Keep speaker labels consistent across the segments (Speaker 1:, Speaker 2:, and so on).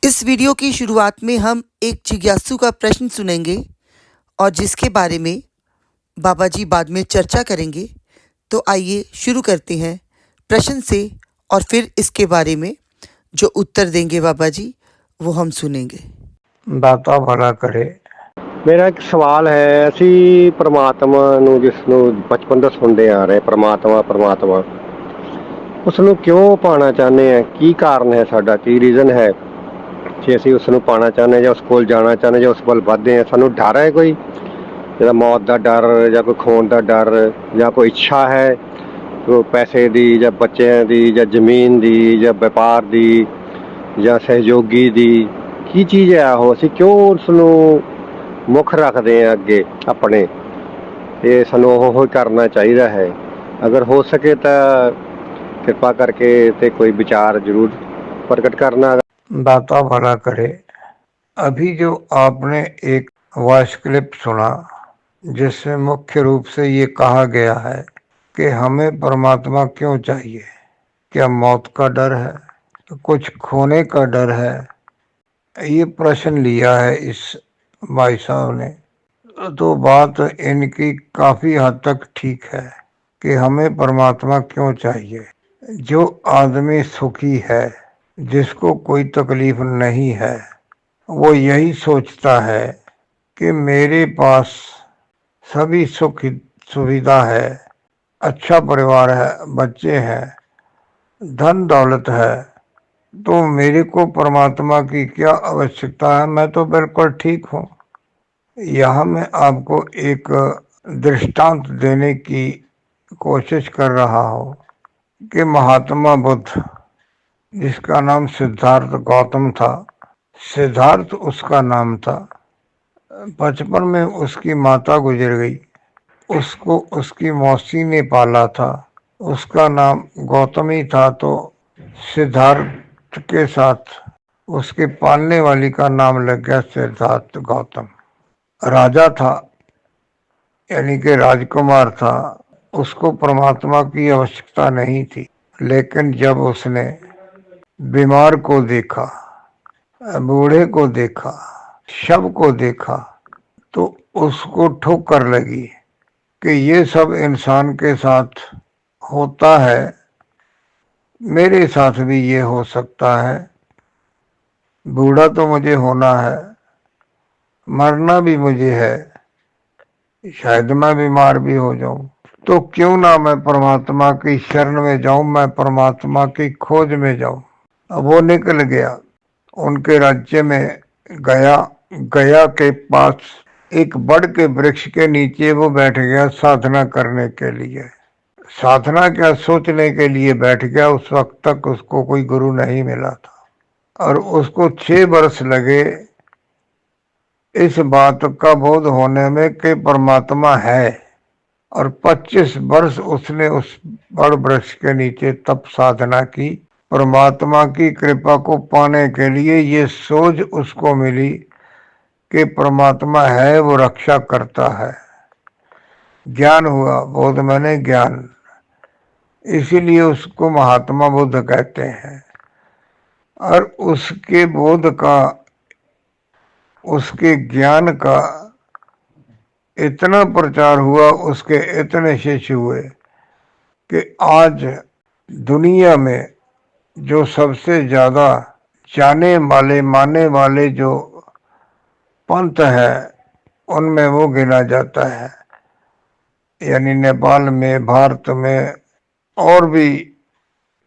Speaker 1: इस वीडियो की शुरुआत में हम एक जिज्ञासु का प्रश्न सुनेंगे और जिसके बारे में बाबा जी बाद में चर्चा करेंगे। तो आइए शुरू करते हैं प्रश्न से और फिर इसके बारे में जो उत्तर देंगे बाबा जी वो हम सुनेंगे।
Speaker 2: ਦਾਤਾ ਭਲਾ ਕਰੇ।
Speaker 3: ਮੇਰਾ ਇੱਕ ਸਵਾਲ ਹੈ, ਅਸੀਂ ਪ੍ਰਮਾਤਮਾ ਨੂੰ ਜਿਸ ਨੂੰ ਬਚਪਨ ਤੋਂ ਸੁਣਦੇ ਆ ਰਹੇ ਪ੍ਰਮਾਤਮਾ ਪ੍ਰਮਾਤਮਾ ਉਸ ਨੂੰ ਕਿਉਂ ਪਾਉਣਾ ਚਾਹੁੰਦੇ ਆ? ਕੀ ਕਾਰਨ ਹੈ ਸਾਡਾ, ਕੀ ਰੀਜ਼ਨ ਹੈ ਜੇ ਅਸੀਂ ਉਸ ਨੂੰ ਪਾਉਣਾ ਚਾਹੁੰਦੇ ਜਾਂ ਉਸ ਕੋਲ ਜਾਣਾ ਚਾਹੁੰਦੇ ਜਾਂ ਉਸ ਵੱਲ ਵੱਧਦੇ ਆ? ਸਾਨੂੰ ਡਰ ਹੈ ਕੋਈ, ਜਿਹਦਾ ਮੌਤ ਦਾ ਡਰ ਜਾਂ ਕੋਈ ਖੋਣ ਦਾ ਡਰ ਜਾਂ ਕੋਈ ਇੱਛਾ ਹੈ ਕੋਈ ਪੈਸੇ ਦੀ ਜਾਂ ਬੱਚਿਆਂ ਦੀ ਜਾਂ ਜ਼ਮੀਨ ਦੀ ਜਾਂ ਵਪਾਰ ਦੀ ਜਾਂ ਸਹਿਯੋਗੀ ਦੀ? ਕੀ ਚੀਜ਼ ਹੈ ਉਹ? ਅਸੀਂ ਕਿਉਂ ਉਸ ਨੂੰ ਮੁੱਖ ਰੱਖਦੇ ਆ ਅੱਗੇ ਆਪਣੇ? ਤੇ ਸਾਨੂੰ ਉਹ ਹੀ ਕਰਨਾ ਚਾਹੀਦਾ ਹੈ। ਅਗਰ ਹੋ ਸਕੇ ਤਾਂ कृपा करके ते कोई विचार जरूर प्रकट करना।
Speaker 2: दाता भला करे। अभी जो आपने एक वॉइस क्लिप सुना जिसमें मुख्य रूप से ये कहा गया है कि हमें परमात्मा क्यों चाहिए, क्या मौत का डर है, तो कुछ खोने का डर है? ये प्रश्न लिया है इस भाई साहब ने। तो बात इनकी काफ़ी हद तक ठीक है कि हमें परमात्मा क्यों चाहिए। जो आदमी सुखी है, जिसको कोई तकलीफ नहीं है, वो यही सोचता है कि मेरे पास सभी सुख सुविधा है, अच्छा परिवार है, बच्चे हैं, धन दौलत है, तो मेरे को परमात्मा की क्या आवश्यकता है, मैं तो बिल्कुल ठीक हूँ। यहाँ मैं आपको एक दृष्टांत देने की कोशिश कर रहा हूँ कि महात्मा बुद्ध, जिसका नाम सिद्धार्थ गौतम था, सिद्धार्थ उसका नाम था। बचपन में उसकी माता गुजर गई, उसको उसकी मौसी ने पाला था, उसका नाम गौतमी था, तो सिद्धार्थ के साथ उसके पालने वाली का नाम लग गया सिद्धार्थ गौतम। राजा था, यानी कि राजकुमार था, उसको परमात्मा की आवश्यकता नहीं थी। लेकिन जब उसने बीमार को देखा, बूढ़े को देखा, शव को देखा, तो उसको ठोकर लगी कि ये सब इंसान के साथ होता है, मेरे साथ भी ये हो सकता है। बूढ़ा तो मुझे होना है, मरना भी मुझे है, शायद मैं बीमार भी हो जाऊं, तो क्यों ना मैं परमात्मा की शरण में जाऊं, मैं परमात्मा की खोज में जाऊं। अब वो निकल गया, उनके राज्य में गया। गया के पास एक बड़ के वृक्ष के नीचे वो बैठ गया साधना करने के लिए। साधना क्या, सोचने के लिए बैठ गया। उस वक्त तक उसको कोई गुरु नहीं मिला था और उसको 6 वर्ष लगे इस बात का बोध होने में कि परमात्मा है, और 25 वर्ष उसने उस बड़ वृक्ष के नीचे तप साधना की। परमात्मा की कृपा को पाने के लिए ये सोच उसको मिली कि परमात्मा है, वो रक्षा करता है। ज्ञान हुआ, बोध मैंने ज्ञान, इसीलिए उसको महात्मा बुद्ध कहते हैं। और उसके बोध का, उसके ज्ञान का इतना प्रचार हुआ, उसके इतने शिष्य हुए कि आज दुनिया में जो सबसे ज़्यादा जाने वाले माने वाले जो पंथ है उनमें वो गिना जाता है। यानी नेपाल में, भारत में और भी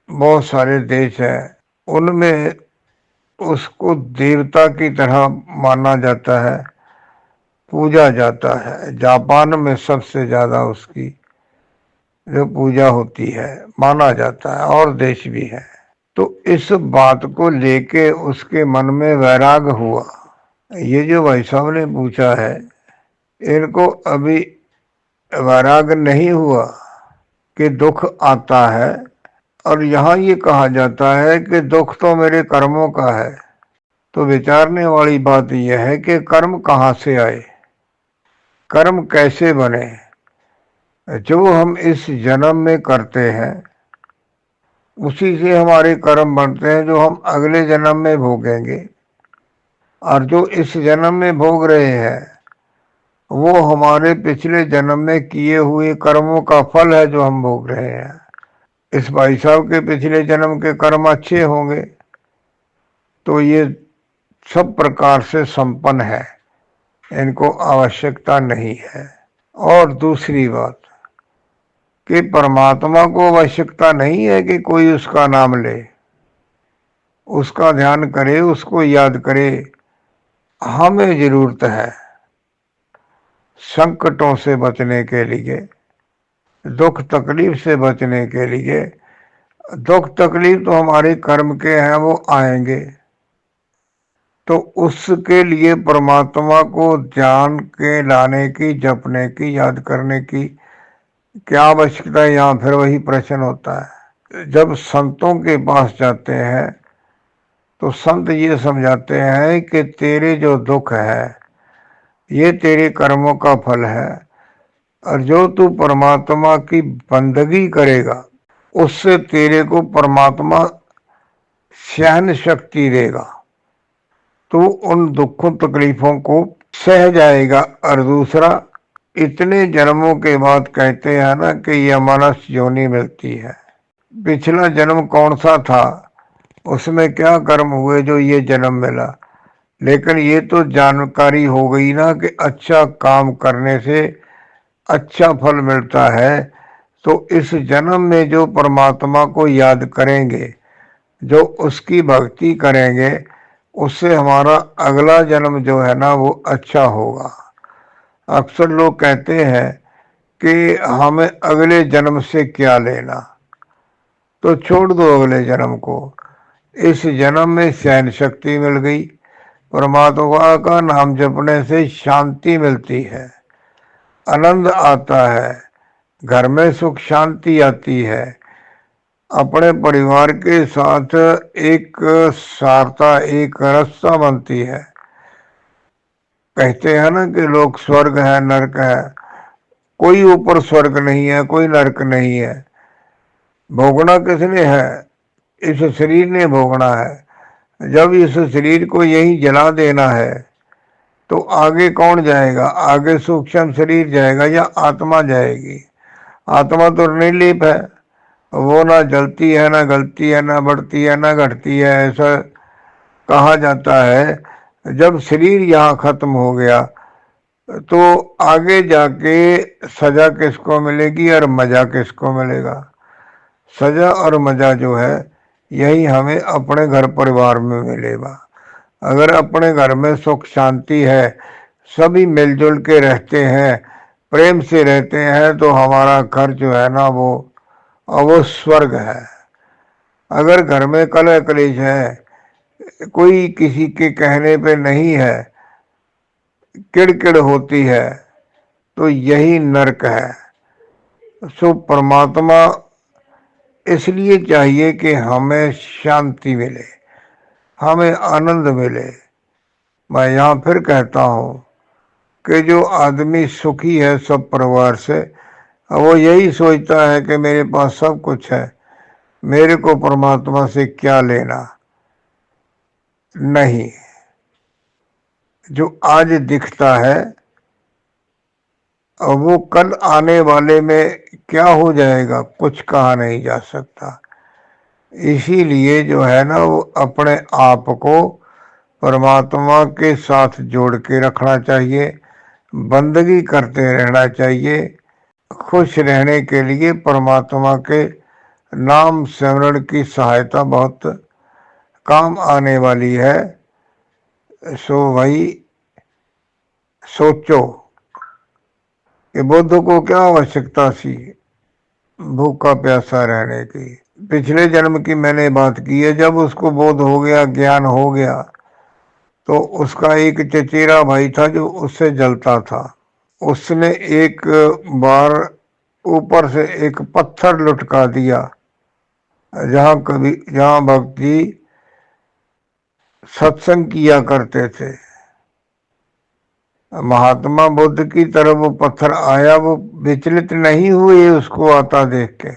Speaker 2: बहुत सारे देश हैं, उनमें उसको देवता की तरह माना जाता है, पूजा जाता है। जापान में सबसे ज़्यादा उसकी जो पूजा होती है माना जाता है, और देश भी है। तो इस बात को लेके उसके मन में वैराग हुआ। ये जो भाई साहब ने पूछा है, इनको अभी वैराग नहीं हुआ कि दुख आता है। और यहाँ ये कहा जाता है कि दुख तो मेरे कर्मों का है। तो विचारने वाली बात यह है कि कर्म कहाँ से आए, कर्म कैसे बने? जो हम इस जन्म में करते हैं उसी से हमारे कर्म बनते हैं, जो हम अगले जन्म में भोगेंगे। और जो इस जन्म में भोग रहे हैं वो हमारे पिछले जन्म में किए हुए कर्मों का फल है जो हम भोग रहे हैं। इस भाई साहब के पिछले जन्म के कर्म अच्छे होंगे तो ये सब प्रकार से संपन्न है, इनको आवश्यकता नहीं है। और दूसरी बात कि परमात्मा को आवश्यकता नहीं है कि कोई उसका नाम ले, उसका ध्यान करे, उसको याद करे। हमें जरूरत है संकटों से बचने के लिए, दुख तकलीफ से बचने के लिए। दुख तकलीफ तो हमारे कर्म के हैं, वो आएंगे, तो उसके लिए परमात्मा को जान के लाने की, जपने की, याद करने की क्या आवश्यकता है। यहाँ फिर वही प्रश्न होता है। जब संतों के पास जाते हैं तो संत ये समझाते हैं कि तेरे जो दुख है ये तेरे कर्मों का फल है, और जो तू परमात्मा की बंदगी करेगा उससे तेरे को परमात्मा सहन शक्ति देगा, तो उन दुखों तकलीफों को सह जाएगा। और दूसरा, इतने जन्मों के बाद कहते हैं ना कि यह मनुष्य योनि मिलती है। पिछला जन्म कौन सा था, उसमें क्या कर्म हुए जो ये जन्म मिला, लेकिन ये तो जानकारी हो गई ना कि अच्छा काम करने से अच्छा फल मिलता है। तो इस जन्म में जो परमात्मा को याद करेंगे, जो उसकी भक्ति करेंगे, उससे हमारा अगला जन्म जो है ना वो अच्छा होगा। अक्सर लोग कहते हैं कि हमें अगले जन्म से क्या लेना, तो छोड़ दो अगले जन्म को। इस जन्म में सहन शक्ति मिल गई, परमात्मा का नाम जपने से शांति मिलती है, आनंद आता है, घर में सुख शांति आती है, अपने परिवार के साथ एक सारता, एक रस्सा बनती है। कहते हैं ना कि लोग स्वर्ग है नरक है, कोई ऊपर स्वर्ग नहीं है, कोई नरक नहीं है। भोगना किसने है, इस शरीर ने भोगना है। जब इस शरीर को यही जला देना है तो आगे कौन जाएगा, आगे सूक्ष्म शरीर जाएगा या आत्मा जाएगी। आत्मा तो निर्लेप है, वो ना जलती है, ना गलती है, ना बढ़ती है, ना घटती है। ऐसा कहा जाता है। जब शरीर यहाँ खत्म हो गया तो आगे जाके सजा किसको मिलेगी और मजा किसको मिलेगा। सजा और मजा जो है यही हमें अपने घर परिवार में मिलेगा। अगर अपने घर में सुख शांति है, सभी मिलजुल के रहते हैं, प्रेम से रहते हैं, तो हमारा घर जो है ना वो स्वर्ग है। अगर घर में कलह कलेश है, कोई किसी के कहने पे नहीं है, किड़किड़ होती है, तो यही नरक है। सो परमात्मा इसलिए चाहिए कि हमें शांति मिले, हमें आनंद मिले। मैं यहाँ फिर कहता हूँ कि जो आदमी सुखी है सब परिवार से, वो यही सोचता है कि मेरे पास सब कुछ है, मेरे को परमात्मा से क्या लेना। नहीं, जो आज दिखता है और वो कल आने वाले में क्या हो जाएगा कुछ कहा नहीं जा सकता। इसीलिए जो है ना वो अपने आप को परमात्मा के साथ जोड़ के रखना चाहिए, बंदगी करते रहना चाहिए। खुश रहने के लिए परमात्मा के नाम स्मरण की सहायता बहुत काम आने वाली है। सो भाई सोचो कि बुद्ध को क्या आवश्यकता थी भूखा प्यासा रहने की। पिछले जन्म की मैंने बात की है। जब उसको बोध हो गया, ज्ञान हो गया, तो उसका एक चचेरा भाई था जो उससे जलता था। उसने एक बार ऊपर से एक पत्थर लुटका दिया, जहाँ भक्ति सत्संग किया करते थे। महात्मा बुद्ध की तरफ वो पत्थर आया, वो विचलित नहीं हुए उसको आता देख के।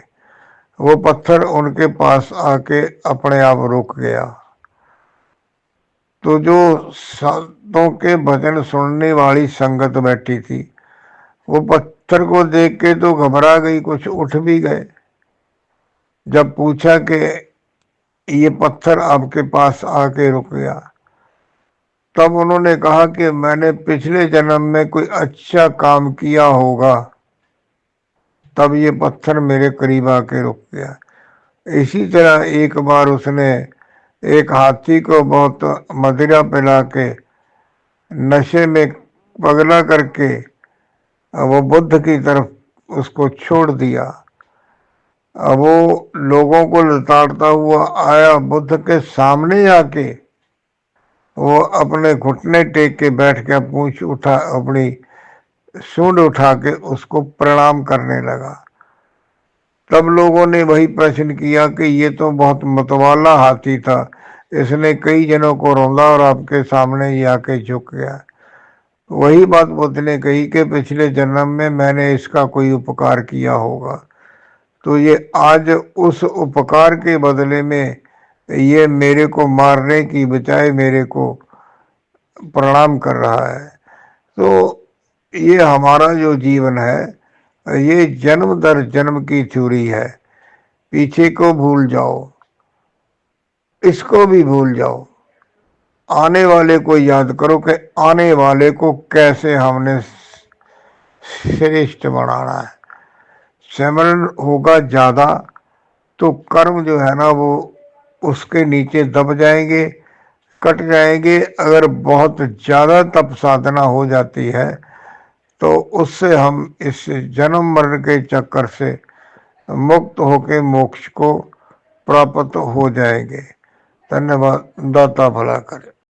Speaker 2: वो पत्थर उनके पास आके अपने आप रुक गया। तो जो संतों के भजन सुनने वाली संगत बैठी थी वो पत्थर को देख के तो घबरा गई, कुछ उठ भी गए। जब पूछा कि ये पत्थर आपके पास आके रुक गया, तब उन्होंने कहा कि मैंने पिछले जन्म में कोई अच्छा काम किया होगा, तब ये पत्थर मेरे करीब आके रुक गया। इसी तरह एक बार उसने एक हाथी को बहुत मदिरा पिला के नशे में पगला करके वो बुद्ध की तरफ उसको छोड़ दिया। अब वो लोगों को लताड़ता हुआ आया, बुद्ध के सामने आके वो अपने घुटने टेक के बैठ के पूंछ उठा, अपनी सूंड उठा के उसको प्रणाम करने लगा। तब लोगों ने वही प्रश्न किया कि ये तो बहुत मतवाला हाथी था, इसने कई जनों को रौंदा और आपके सामने ही आके झुक गया। वही बात बुद्ध ने कही कि पिछले जन्म में मैंने इसका कोई उपकार किया होगा, तो ये आज उस उपकार के बदले में ये मेरे को मारने की बजाय मेरे को प्रणाम कर रहा है। तो ये हमारा जो जीवन है ये जन्म दर जन्म की थ्योरी है। पीछे को भूल जाओ, इसको भी भूल जाओ, आने वाले को याद करो कि आने वाले को कैसे हमने श्रेष्ठ बनाना है। सिमरन होगा ज्यादा तो कर्म जो है ना वो उसके नीचे दब जाएंगे, कट जाएंगे। अगर बहुत ज्यादा तप साधना हो जाती है तो उससे हम इस जन्म मरण के चक्कर से मुक्त होके मोक्ष को प्राप्त हो जाएंगे। धन्यवाद। दाता भला करे।